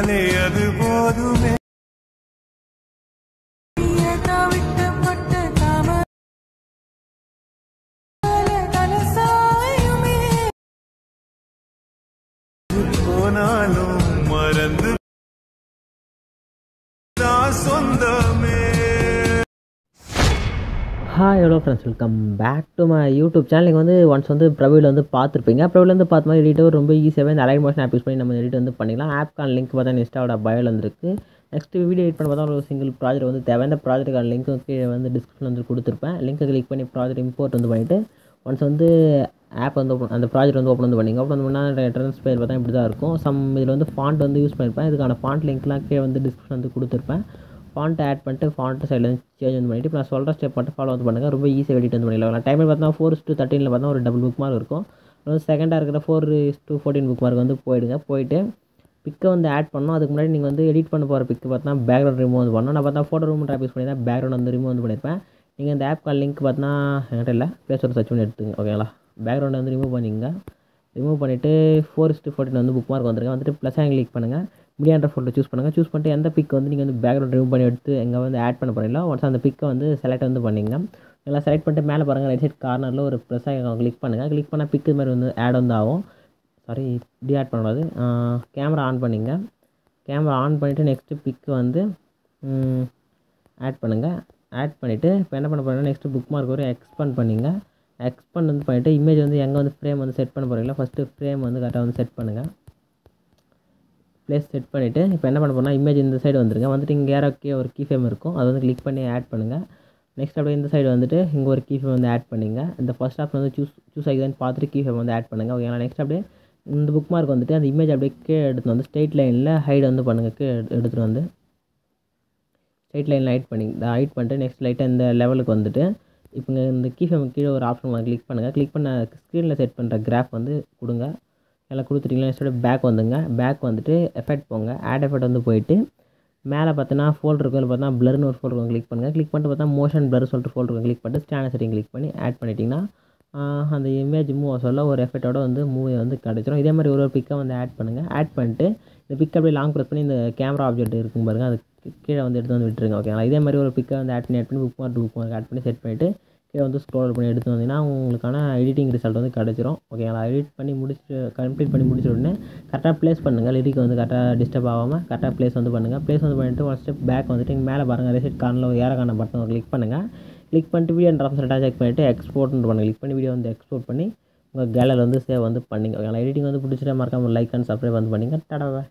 நினைத்தாலே அது போதுமே. போனாலும் மறந்து சொந்தமே. Hi hello friends, welcome back to my YouTube channel. நீங்கள் வந்து ஒன்ஸ் வந்து ப்ரொவைல் வந்து பார்த்துருப்பீங்க. ப்ரொவைல் வந்து பார்த்த மாதிரி எடிட்டர் ரொம்ப ஈஸியாகவே இந்த அலைன் மோஷன் ஆப் யூஸ் பண்ணி நம்ம எடிட் வந்து பண்ணிக்கலாம். ஆப்க்கான லிங்க் பார்த்தா இன்ஸ்டாவோட பயோவில் வந்துருக்கு. நெக்ஸ்ட் வீடியோ எடிட் பண்ண பார்த்தா ஒரு சிங்கிள் ப்ராஜெக்ட் வந்து தேவை. இந்த ப்ராஜெக்ட்டுக்கான லிங்க்கு கீழே வந்து டிஸ்கிரிப்ஷன் வந்து கொடுத்துருப்பேன். லிங்க்கை கிளிக் பண்ணி ப்ராஜெக்ட் இம்போர்ட் வந்து பண்ணிவிட்டு ஒன்ஸ் வந்து ஆப் வந்து அந்த ப்ராஜெக்ட் வந்து ஓப்பன் வந்து பண்ணிங்க. ஓப்பன் பண்ணால் ரெஃபரன்ஸ் பேர் பார்த்தா இப்படி தான் இருக்கும். இதில் வந்து ஃபாண்ட் வந்து யூஸ் பண்ணியிருப்பேன். இதுக்கான ஃபாண்ட் லிங்க்லாம் கீழே வந்து டிஸ்கிரிப்ஷன் வந்து கொடுத்துருப்பேன். ஃபாண்ட் ஆட் பண்ணிட்டு ஃபாண்ட் சைடில் வந்து சேஞ்ச் வந்து பண்ணிவிட்டு இப்போ நான் சொல்கிற ஸ்டெப் மட்டும் ஃபாலோ வந்து பண்ணுங்கள். ரொம்ப ஈஸியாக எடிட் வந்து பண்ணிடலாம். டைமில் பார்த்தா 4:13 பார்த்தா ஒரு டபுள் புக் மார்க் இருக்கும். அதாவது செகண்டாக இருக்கிற 4:14 புக் மார்க் வந்து போயிட்டு பிக்கை வந்து ஆட் பண்ணணும். அதுக்கு முன்னாடி நீங்கள் வந்து எடிட் பண்ண போகிற பிக்கு பார்த்தா பேக்ரவுண்ட் ரிமூவ் வந்து பண்ணணும். நான் பார்த்தா ஃபோட்டோ ரூம் ட்ராப் யூஸ் பண்ணி தான் பேக்ரவுண்ட் வந்து ரிமூவ் வந்து பண்ணியிருப்பேன். நீங்கள் இந்த ஆப் கால் லிங்க் பார்த்தா என்கிட்ட இல்லை, பேசுகிற சர்ச் பண்ணி எடுத்துங்க. ஓகேங்களா, பேக்ரவுண்ட் வந்து ரிமூவ் பண்ணிங்க. ரிமூவ் பண்ணிவிட்டு 4:14 வந்து புக் மார்க் வந்துட்டு ப்ளஸ் ஆங்கிள் கிளிக் பண்ணுங்கள். மீடியான்ற ஃபோட்டோ சூஸ் பண்ணிட்டு எந்த பிக் வந்து நீங்கள் வந்து பேக்ரவுண்ட் ரிமூவ் பண்ணி எடுத்து எங்கே வந்து ஆட் பண்ண போகிறீங்களோ ஒன்ஸ் அந்த பிக்கை வந்து செலக்ட் வந்து பண்ணிங்க. எல்லாம் செலக்ட் பண்ணிட்டு மேலே பாருங்கள், ரைட் சைட் கார்னரில் ஒரு ப்ளஸ் கிளிக் பண்ணுங்கள். கிளிக் பண்ணால் பிக்கு மாதிரி வந்து ஆட் வந்து ஆகும். சாரி, இப்படி ஆட் பண்ணக்கூடாது. கேமரா ஆன் பண்ணிங்க. கேமரா ஆன் பண்ணிவிட்டு நெக்ஸ்ட்டு பிக்கு வந்து ஆட் பண்ணுங்கள். ஆட் பண்ணிவிட்டு இப்போ என்ன பண்ண போகிறீங்கன்னா நெக்ஸ்ட்டு புக் மார்க் வரும் எக்ஸ்பேண்ட் பண்ணிங்க. எக்ஸ்பேண்ட் வந்து பண்ணிவிட்டு இமேஜ் வந்து எங்கே வந்து ஃப்ரேம் வந்து செட் பண்ண போகிறீங்களோ ஃபஸ்ட்டு ஃப்ரேம் வந்து கரெக்டாக வந்து செட் பண்ணுங்கள். ப்ளேஸ் செட் பண்ணிவிட்டு இப்போ என்ன பண்ண போனால் இமேஜ் இந்த சைடு வந்துட்டு இங்கே ஏரோக்கே ஒரு கீ ஃப்ரேம் இருக்கும். அதை வந்து கிளிக் பண்ணி ஆட் பண்ணுங்கள். நெக்ஸ்ட் அப்படியே இந்த சைடு வந்துட்டு இங்கே ஒரு கீ ஃப்ரேம் வந்து ஆட் பண்ணிங்க. இந்த ஃபர்ஸ்ட் ஆப்ஷன் வந்து சூஸ் ஆகிதான்னு பார்த்துட்டு கீ ஃப்ரேம் வந்து ஆட் பண்ணுங்கள். ஓகேங்களா, நெக்ஸ்ட் அப்படியே இந்த புக் மார்க் வந்துட்டு அந்த இமேஜ் அப்படியே கீழே எடுத்து வந்து ஸ்ட்ரெயிட் லைனில் ஹைட் வந்து பண்ணுங்கள். கீழே எடுத்துகிட்டு வந்து ஸ்ட்ரெயிட் லைனில் ஹைட் பண்ணிட்டு நெக்ஸ்ட் லைட்டாக இந்த லெவலுக்கு வந்துட்டு இப்போ இந்த கீ ஃப்ரேம் கீழே ஒரு ஆப்ஷன் வந்து கிளிக் பண்ணுங்கள். கிளிக் பண்ண ஸ்க்ரீனில் செட் பண்ணுற கிராஃப் வந்து கொடுங்க. எல்லாம் கொடுத்துட்டிங்களா, நெக்ஸ்ட் பேக் வந்துங்க. பேக் வந்துட்டு எஃபெக்ட் போங்க. ஆட் எஃபெக்ட் வந்து போயிட்டு மேலே பார்த்தீங்கன்னா ஃபோல்டர் இருக்கும். பார்த்தா பிளர்னு ஒரு ஃபோல்டர் கிளிக் பண்ணுங்கள். கிளிக் பண்ணிட்டு பார்த்தா மோஷன் பிளர் சொல்லிட்டு ஃபோல்டர் கிளிக் பண்ணிட்டு ஸ்டாண்டர்ட் செட்டிங் கிளிக் பண்ணி ஆட் பண்ணிட்டீங்கன்னா அந்த இமேஜ் மூவ் சொல்ல ஒரு எஃபெக்டோட வந்து மூவ் வந்து கிடச்சிரும். இதே மாதிரி ஒரு பிக்கை வந்து ஆட் பண்ணுங்கள். ஆட் பண்ணிட்டு இந்த பிக்கை அப்படியே லாங் ப்ரெஸ் பண்ணி இந்த கேமரா ஆப்ஜெக்ட் இருக்கும் பாருங்கள், அது கீழே வந்து எடுத்து வந்து விட்டுருங்க. ஓகேங்களா, இதே மாதிரி ஒரு பிக்கை வந்து ஆட் பண்ணி புக் மார்க் ஆட் பண்ணி செட் பண்ணிவிட்டு கீழே வந்து ஸ்க்ரோல் பண்ணி எடுத்து வந்தீங்கன்னா உங்களுக்கான எடிட்டிங் ரிசல்ட் வந்து கிடச்சிரும். ஓகேங்களா, கம்ப்ளீட் பண்ணி முடிச்ச உடனே கரெக்டாக ப்ளேஸ் பண்ணுங்கள். லிரிக் வந்து கரெக்டாக டிஸ்டர்ப் ஆகாமல் கரெக்டாக ப்ளேஸ் வந்து பண்ணுங்கள். ப்ளேஸ் வந்து பண்ணிவிட்டு ஒரு ஸ்டெப் பேக் வந்துட்டு இங்கே மேலே பாருங்கள், ரைட் சைட் கார்னரில் ஒரு ஏரோக்கான பட்டன் கிளிக் பண்ணுங்கள். கிளிக் பண்ணிட்டு வீடியோ அண்ட் ஆப்ஷன் செக் பண்ணிவிட்டு எக்ஸ்போர்ட்னு பண்ணுங்கள். கிளிக் பண்ணி வீடியோ வந்து எக்ஸ்போர்ட் பண்ணி உங்கள் கேலரியில் வந்து சேவ் வந்து பண்ணிங்க. ஓகேங்களா, எடிட்டிங் வந்து பிடிச்சிட்டே மறக்காமல் லைக் அண்ட் சப்ஸ்கிரைப் வந்து பண்ணிங்க. டடாவை.